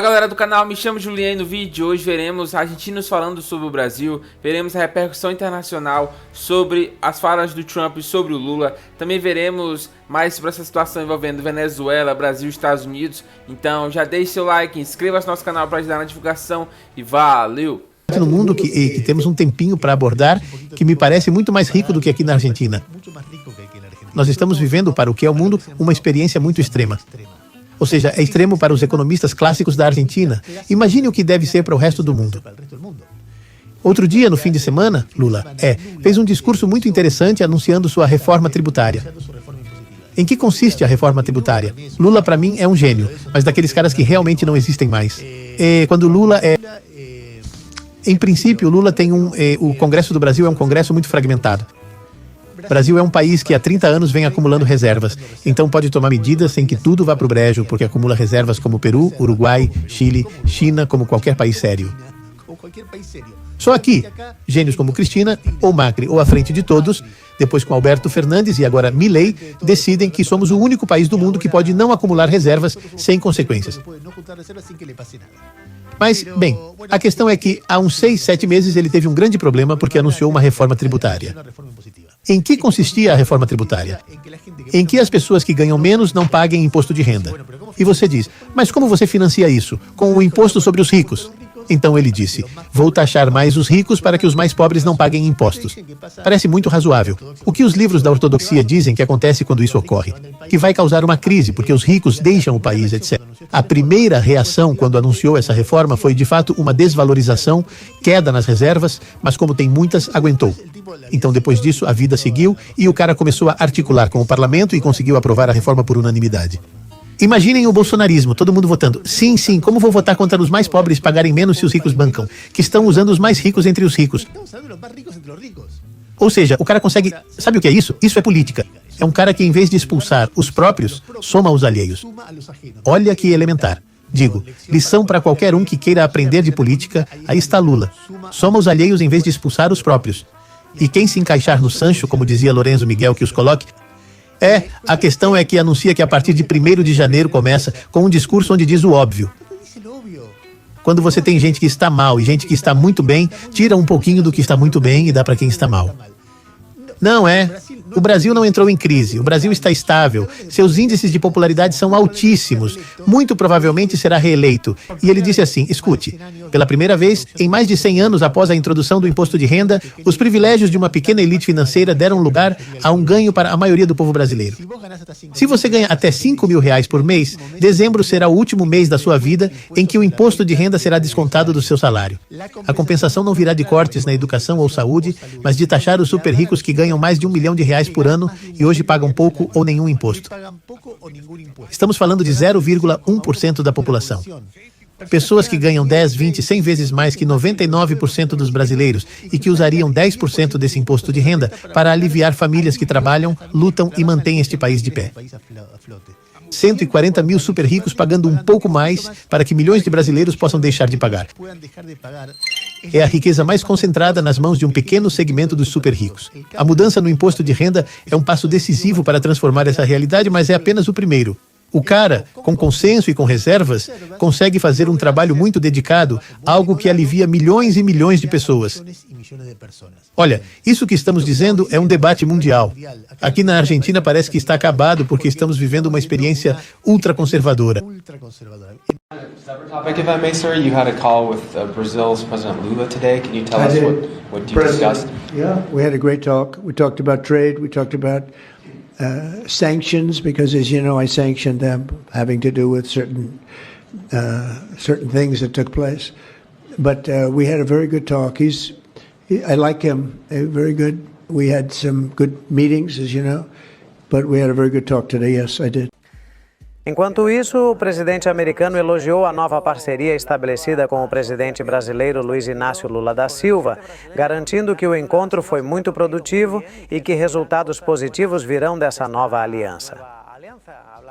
Fala galera do canal, me chamo Juliano. No vídeo de hoje veremos argentinos falando sobre o Brasil, veremos a repercussão internacional sobre as falas do Trump e sobre o Lula, também veremos mais sobre essa situação envolvendo Venezuela, Brasil e Estados Unidos. Então já deixe seu like, inscreva-se no nosso canal para ajudar na divulgação e valeu! No mundo que temos um tempinho para abordar, que me parece muito mais rico do que aqui na Argentina. Nós estamos vivendo, para o que é o mundo, uma experiência muito extrema. Ou seja, é extremo para os economistas clássicos da Argentina. Imagine o que deve ser para o resto do mundo. Outro dia, no fim de semana, Lula fez um discurso muito interessante anunciando sua reforma tributária. Em que consiste a reforma tributária? Lula, para mim, é um gênio, mas daqueles caras que realmente não existem mais. Quando Lula Em princípio, Lula tem o Congresso do Brasil é um congresso muito fragmentado. O Brasil é um país que há 30 anos vem acumulando reservas, então pode tomar medidas sem que tudo vá para o brejo, porque acumula reservas como Peru, Uruguai, Chile, China, como qualquer país sério. Só aqui, gênios como Cristina, ou Macri, ou à frente de todos, depois com Alberto Fernandes e agora Milei, decidem que somos o único país do mundo que pode não acumular reservas sem consequências. Mas, bem, a questão é que há uns 6, 7 meses ele teve um grande problema porque anunciou uma reforma tributária. Em que consistia a reforma tributária? Em que as pessoas que ganham menos não paguem imposto de renda. E você diz, mas como você financia isso? Com o imposto sobre os ricos. Então ele disse, vou taxar mais os ricos para que os mais pobres não paguem impostos. Parece muito razoável. O que os livros da ortodoxia dizem que acontece quando isso ocorre? Que vai causar uma crise, porque os ricos deixam o país, etc. A primeira reação quando anunciou essa reforma foi de fato uma desvalorização, queda nas reservas, mas como tem muitas, aguentou. Então depois disso a vida seguiu e o cara começou a articular com o parlamento e conseguiu aprovar a reforma por unanimidade. Imaginem o bolsonarismo, todo mundo votando. Sim, sim, como vou votar contra os mais pobres pagarem menos se os ricos bancam? Que estão usando os mais ricos entre os ricos. Ou seja, o cara consegue... Sabe o que é isso? Isso é política. É um cara que, em vez de expulsar os próprios, soma os alheios. Olha que elementar. Digo, lição para qualquer um que queira aprender de política, aí está Lula. Soma os alheios em vez de expulsar os próprios. E quem se encaixar no Sancho, como dizia Lorenzo Miguel que os coloque, a questão é que anuncia que a partir de 1º de janeiro começa com um discurso onde diz o óbvio. Quando você tem gente que está mal e gente que está muito bem, tira um pouquinho do que está muito bem e dá para quem está mal. Não o Brasil não entrou em crise, o Brasil está estável, seus índices de popularidade são altíssimos, muito provavelmente será reeleito. E ele disse assim, escute, pela primeira vez, em mais de 100 anos após a introdução do imposto de renda, os privilégios de uma pequena elite financeira deram lugar a um ganho para a maioria do povo brasileiro. Se você ganha até R$5.000 por mês, dezembro será o último mês da sua vida em que o imposto de renda será descontado do seu salário. A compensação não virá de cortes na educação ou saúde, mas de taxar os super ricos que ganham mais de R$1 milhão por ano e hoje pagam pouco ou nenhum imposto. Estamos falando de 0,1% da população. Pessoas que ganham 10, 20, 100 vezes mais que 99% dos brasileiros e que usariam 10% desse imposto de renda para aliviar famílias que trabalham, lutam e mantêm este país de pé. 140 mil super ricos pagando um pouco mais para que milhões de brasileiros possam deixar de pagar. É a riqueza mais concentrada nas mãos de um pequeno segmento dos super ricos. A mudança no imposto de renda é um passo decisivo para transformar essa realidade, mas é apenas o primeiro. O cara, com consenso e com reservas, consegue fazer um trabalho muito dedicado, algo que alivia milhões e milhões de pessoas. Olha, isso que estamos dizendo é um debate mundial. Aqui na Argentina parece que está acabado porque estamos vivendo uma experiência ultraconservadora. Separate topic, if I may, sir. You had a call with Brazil's President Lula today. Can you tell us what you discussed? Yeah, we had a great talk. We talked about trade. We talked about sanctions, because, as you know, I sanctioned them, having to do with certain things that took place. But we had a very good talk. I like him. Very good. We had some good meetings, as you know, but we had a very good talk today. Yes, I did. Enquanto isso, o presidente americano elogiou a nova parceria estabelecida com o presidente brasileiro Luiz Inácio Lula da Silva, garantindo que o encontro foi muito produtivo e que resultados positivos virão dessa nova aliança.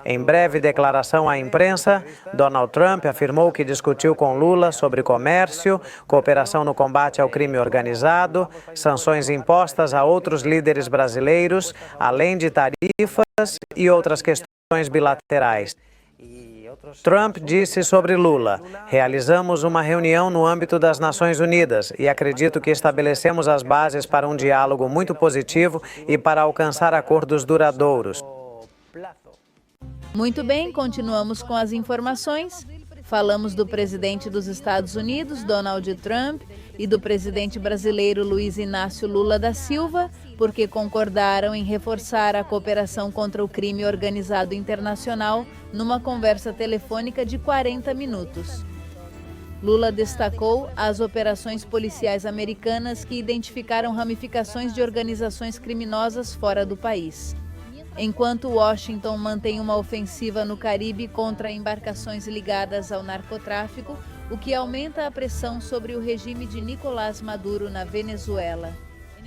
Em breve declaração à imprensa, Donald Trump afirmou que discutiu com Lula sobre comércio, cooperação no combate ao crime organizado, sanções impostas a outros líderes brasileiros, além de tarifas e outras questões bilaterais. Trump disse sobre Lula: realizamos uma reunião no âmbito das Nações Unidas e acredito que estabelecemos as bases para um diálogo muito positivo e para alcançar acordos duradouros. Muito bem, continuamos com as informações. Falamos do presidente dos Estados Unidos, Donald Trump, e do presidente brasileiro Luiz Inácio Lula da Silva, porque concordaram em reforçar a cooperação contra o crime organizado internacional numa conversa telefônica de 40 minutos. Lula destacou as operações policiais americanas que identificaram ramificações de organizações criminosas fora do país. Enquanto Washington mantém uma ofensiva no Caribe contra embarcações ligadas ao narcotráfico, o que aumenta a pressão sobre o regime de Nicolás Maduro na Venezuela.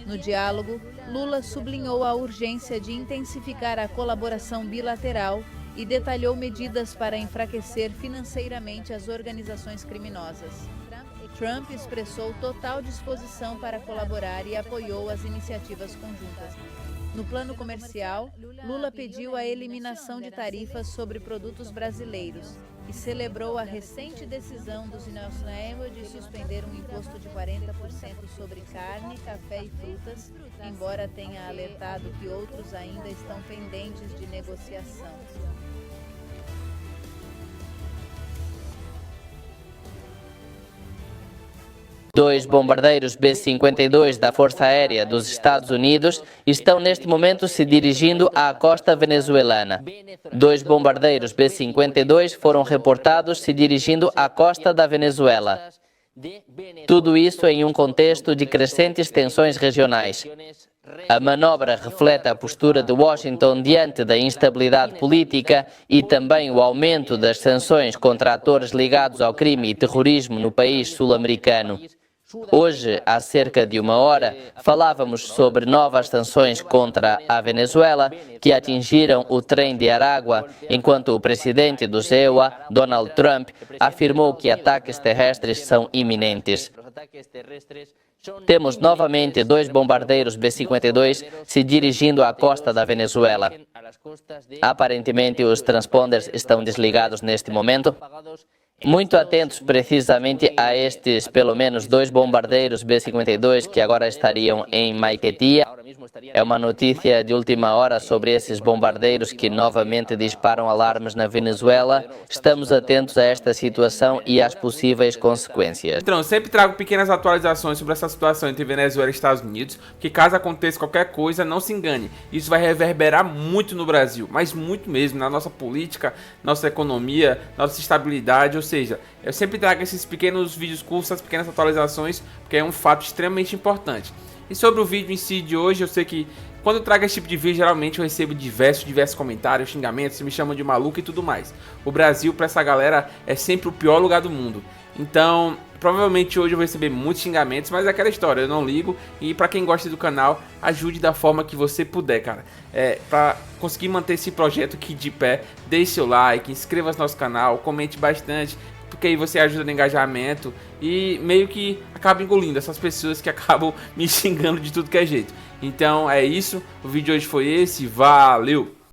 No diálogo, Lula sublinhou a urgência de intensificar a colaboração bilateral e detalhou medidas para enfraquecer financeiramente as organizações criminosas. Trump expressou total disposição para colaborar e apoiou as iniciativas conjuntas. No plano comercial, Lula pediu a eliminação de tarifas sobre produtos brasileiros e celebrou a recente decisão dos United de suspender um imposto de 40% sobre carne, café e frutas, embora tenha alertado que outros ainda estão pendentes de negociação. Dois bombardeiros B-52 da Força Aérea dos Estados Unidos estão neste momento se dirigindo à costa venezuelana. Dois bombardeiros B-52 foram reportados se dirigindo à costa da Venezuela. Tudo isso em um contexto de crescentes tensões regionais. A manobra reflete a postura de Washington diante da instabilidade política e também o aumento das sanções contra atores ligados ao crime e terrorismo no país sul-americano. Hoje, há cerca de uma hora, falávamos sobre novas sanções contra a Venezuela que atingiram o trem de Aragua, enquanto o presidente do EUA, Donald Trump, afirmou que ataques terrestres são iminentes. Temos novamente dois bombardeiros B-52 se dirigindo à costa da Venezuela. Aparentemente, os transponders estão desligados neste momento. Muito atentos precisamente a estes pelo menos dois bombardeiros B-52 que agora estariam em Maiquetía. É uma notícia de última hora sobre esses bombardeiros que novamente disparam alarmes na Venezuela. Estamos atentos a esta situação e às possíveis consequências. Então, eu sempre trago pequenas atualizações sobre essa situação entre Venezuela e Estados Unidos, porque caso aconteça qualquer coisa, não se engane. Isso vai reverberar muito no Brasil, mas muito mesmo, na nossa política, nossa economia, nossa estabilidade, ou seja, eu sempre trago esses pequenos vídeos curtos, essas pequenas atualizações, porque é um fato extremamente importante. E sobre o vídeo em si de hoje, eu sei que quando eu trago esse tipo de vídeo, geralmente eu recebo diversos comentários, xingamentos, me chamam de maluco e tudo mais. O Brasil, pra essa galera, é sempre o pior lugar do mundo. Então, provavelmente hoje eu vou receber muitos xingamentos, mas é aquela história, eu não ligo. E pra quem gosta do canal, ajude da forma que você puder, cara. Pra conseguir manter esse projeto aqui de pé, deixe seu like, inscreva-se no nosso canal, comente bastante, porque aí você ajuda no engajamento e meio que acaba engolindo essas pessoas que acabam me xingando de tudo que é jeito. Então é isso, o vídeo de hoje foi esse, valeu!